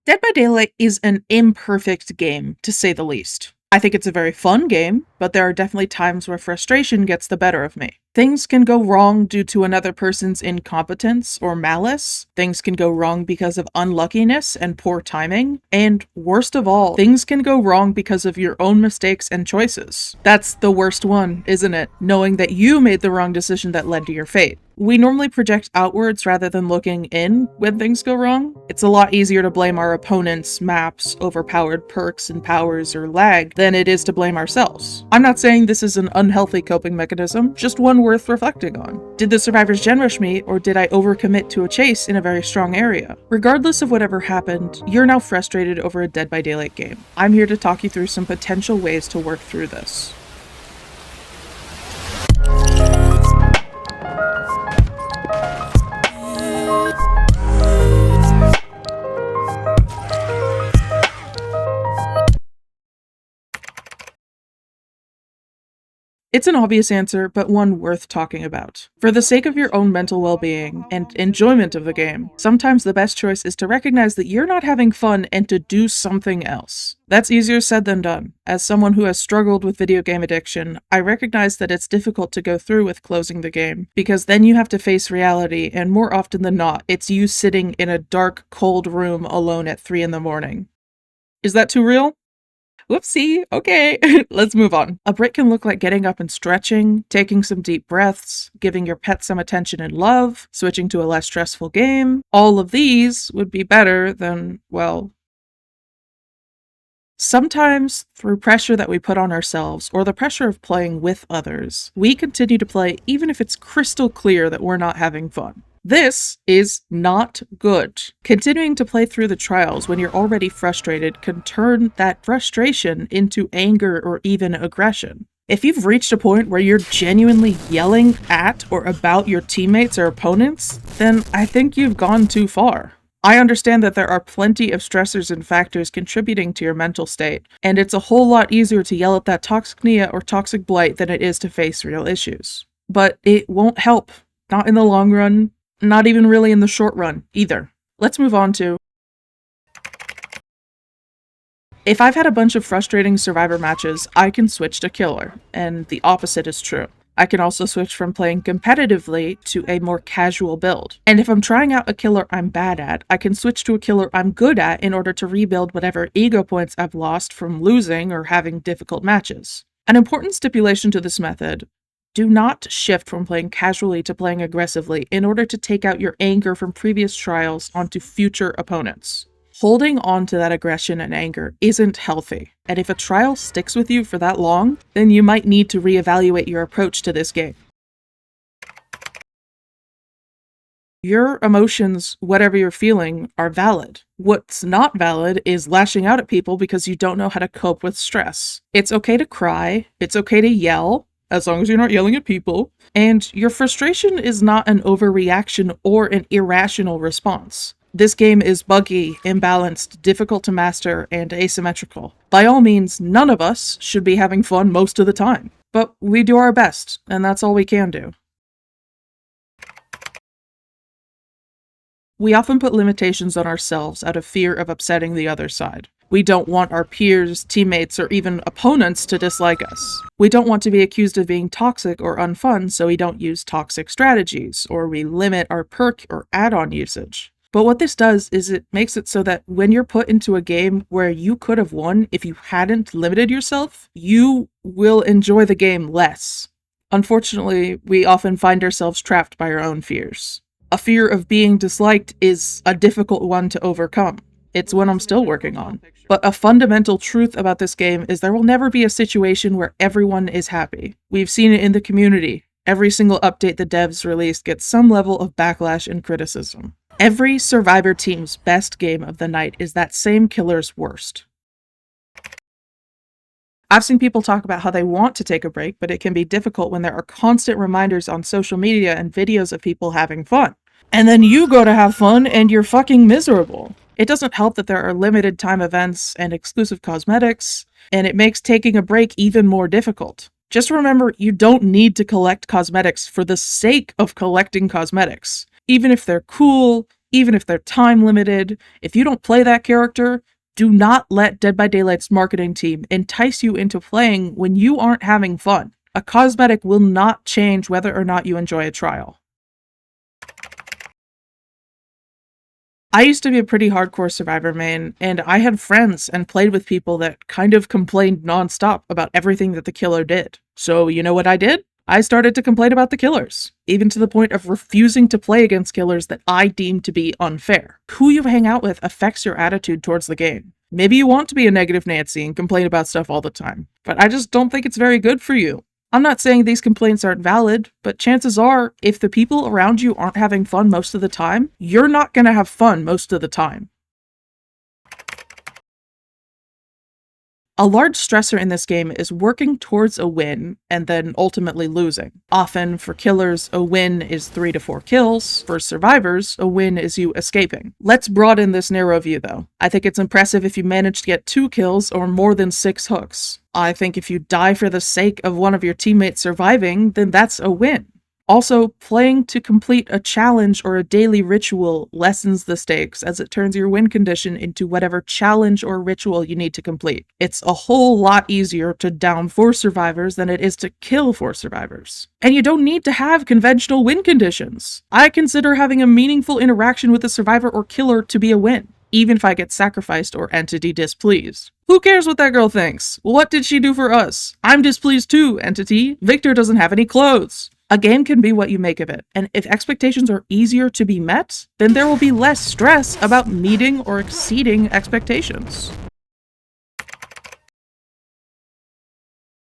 Dead by Daylight is an imperfect game, to say the least. I think it's a very fun game, but there are definitely times where frustration gets the better of me. Things can go wrong due to another person's incompetence or malice. Things can go wrong because of unluckiness and poor timing. And worst of all, things can go wrong because of your own mistakes and choices. That's the worst one, isn't it? Knowing that you made the wrong decision that led to your fate. We normally project outwards rather than looking in when things go wrong. It's a lot easier to blame our opponents, maps, overpowered perks and powers, or lag than it is to blame ourselves. I'm not saying this is an unhealthy coping mechanism, just one worth reflecting on. Did the survivors gen rush me, or did I overcommit to a chase in a very strong area? Regardless of whatever happened, you're now frustrated over a Dead by Daylight game. I'm here to talk you through some potential ways to work through this. It's an obvious answer, but one worth talking about. For the sake of your own mental well-being and enjoyment of the game, sometimes the best choice is to recognize that you're not having fun and to do something else. That's easier said than done. As someone who has struggled with video game addiction, I recognize that it's difficult to go through with closing the game, because then you have to face reality, and more often than not, it's you sitting in a dark, cold room alone at 3 in the morning. Is that too real? Whoopsie, okay, let's move on. A break can look like getting up and stretching, taking some deep breaths, giving your pet some attention and love, switching to a less stressful game. All of these would be better than, well, sometimes through pressure that we put on ourselves or the pressure of playing with others, we continue to play even if it's crystal clear that we're not having fun. This is not good. Continuing to play through the trials when you're already frustrated can turn that frustration into anger or even aggression. If you've reached a point where you're genuinely yelling at or about your teammates or opponents, then I think you've gone too far. I understand that there are plenty of stressors and factors contributing to your mental state, and it's a whole lot easier to yell at that toxic Nia or toxic Blight than it is to face real issues. But it won't help. Not in the long run. Not even really in the short run, either. Let's move on to... If I've had a bunch of frustrating survivor matches, I can switch to killer, and the opposite is true. I can also switch from playing competitively to a more casual build. And if I'm trying out a killer I'm bad at, I can switch to a killer I'm good at in order to rebuild whatever ego points I've lost from losing or having difficult matches. An important stipulation to this method: do not shift from playing casually to playing aggressively in order to take out your anger from previous trials onto future opponents. Holding on to that aggression and anger isn't healthy, and if a trial sticks with you for that long, then you might need to reevaluate your approach to this game. Your emotions, whatever you're feeling, are valid. What's not valid is lashing out at people because you don't know how to cope with stress. It's okay to cry, it's okay to yell, as long as you're not yelling at people, and your frustration is not an overreaction or an irrational response. This game is buggy, imbalanced, difficult to master, and asymmetrical. By all means, none of us should be having fun most of the time, but we do our best, and that's all we can do. We often put limitations on ourselves out of fear of upsetting the other side. We don't want our peers, teammates, or even opponents to dislike us. We don't want to be accused of being toxic or unfun, so we don't use toxic strategies, or we limit our perk or add-on usage. But what this does is it makes it so that when you're put into a game where you could have won if you hadn't limited yourself, you will enjoy the game less. Unfortunately, we often find ourselves trapped by our own fears. A fear of being disliked is a difficult one to overcome. It's one I'm still working on. But a fundamental truth about this game is there will never be a situation where everyone is happy. We've seen it in the community. Every single update the devs release gets some level of backlash and criticism. Every survivor team's best game of the night is that same killer's worst. I've seen people talk about how they want to take a break, but it can be difficult when there are constant reminders on social media and videos of people having fun. And then you go to have fun and you're fucking miserable. It doesn't help that there are limited time events and exclusive cosmetics, and it makes taking a break even more difficult. Just remember, you don't need to collect cosmetics for the sake of collecting cosmetics. Even if they're cool, even if they're time limited. If you don't play that character, do not let Dead by Daylight's marketing team entice you into playing when you aren't having fun. A cosmetic will not change whether or not you enjoy a trial. I used to be a pretty hardcore Survivor main, and I had friends and played with people that kind of complained nonstop about everything that the killer did. So you know what I did? I started to complain about the killers, even to the point of refusing to play against killers that I deemed to be unfair. Who you hang out with affects your attitude towards the game. Maybe you want to be a negative Nancy and complain about stuff all the time, but I just don't think it's very good for you. I'm not saying these complaints aren't valid, but chances are, if the people around you aren't having fun most of the time, you're not gonna have fun most of the time. A large stressor in this game is working towards a win and then ultimately losing. Often, for killers, a win is 3 to 4 kills. For survivors, a win is you escaping. Let's broaden this narrow view though. I think it's impressive if you manage to get 2 kills or more than 6 hooks. I think if you die for the sake of one of your teammates surviving, then that's a win. Also, playing to complete a challenge or a daily ritual lessens the stakes as it turns your win condition into whatever challenge or ritual you need to complete. It's a whole lot easier to down 4 survivors than it is to kill 4 survivors. And you don't need to have conventional win conditions. I consider having a meaningful interaction with a survivor or killer to be a win, even if I get sacrificed or entity displeased. Who cares what that girl thinks? What did she do for us? I'm displeased too, entity. Victor doesn't have any clothes. A game can be what you make of it, and if expectations are easier to be met, then there will be less stress about meeting or exceeding expectations.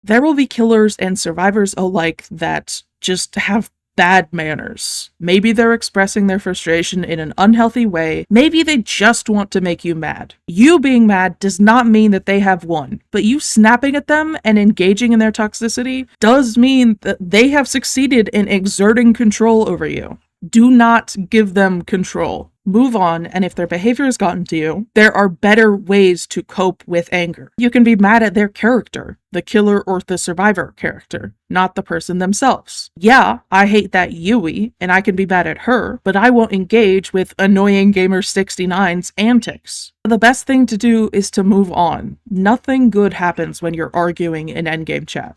There will be killers and survivors alike that just have bad manners. Maybe they're expressing their frustration in an unhealthy way. Maybe they just want to make you mad. You being mad does not mean that they have won, but you snapping at them and engaging in their toxicity does mean that they have succeeded in exerting control over you. Do not give them control. Move on, and if their behavior has gotten to you, there are better ways to cope with anger. You can be mad at their character, the killer or the survivor character, not the person themselves. Yeah, I hate that Yui, and I can be mad at her, but I won't engage with annoying Gamer69's antics. The best thing to do is to move on. Nothing good happens when you're arguing in endgame chat.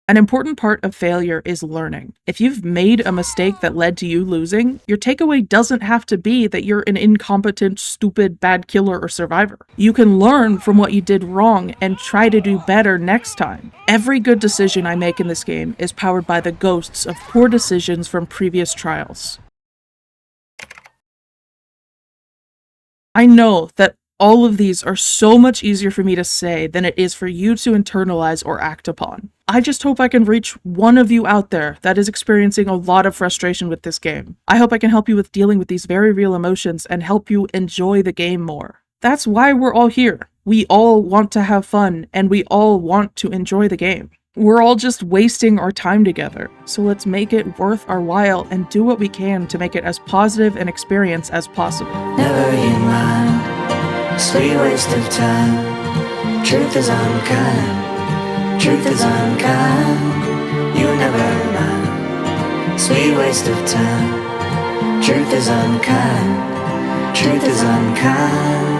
An important part of failure is learning. If you've made a mistake that led to you losing, your takeaway doesn't have to be that you're an incompetent, stupid, bad killer or survivor. You can learn from what you did wrong and try to do better next time. Every good decision I make in this game is powered by the ghosts of poor decisions from previous trials. I know that all of these are so much easier for me to say than it is for you to internalize or act upon. I just hope I can reach one of you out there that is experiencing a lot of frustration with this game. I hope I can help you with dealing with these very real emotions and help you enjoy the game more. That's why we're all here. We all want to have fun, and we all want to enjoy the game. We're all just wasting our time together, so let's make it worth our while and do what we can to make it as positive an experience as possible. Never you mind, sweet waste of time. Truth is unkind, truth is unkind. You never mind, sweet waste of time. Truth is unkind, truth is unkind.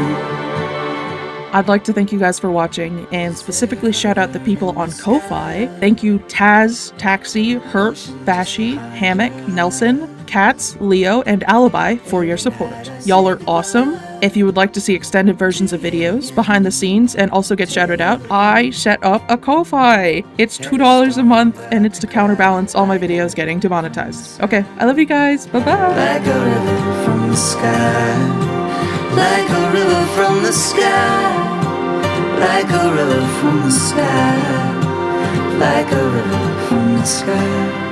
I'd like to thank you guys for watching, and specifically shout out the people on Ko-Fi. Thank you Taz, Taxi, Herp, Bashi, Hammock, Nelson, Katz, Leo, and Alibi for your support. Y'all are awesome. If you would like to see extended versions of videos, behind the scenes, and also get shouted out, I set up a Ko-Fi! It's $2 a month, and it's to counterbalance all my videos getting demonetized. Okay, I love you guys. Bye-bye! Like a river from the sky, like a river from the sky, like a river from the sky, like a river from the sky.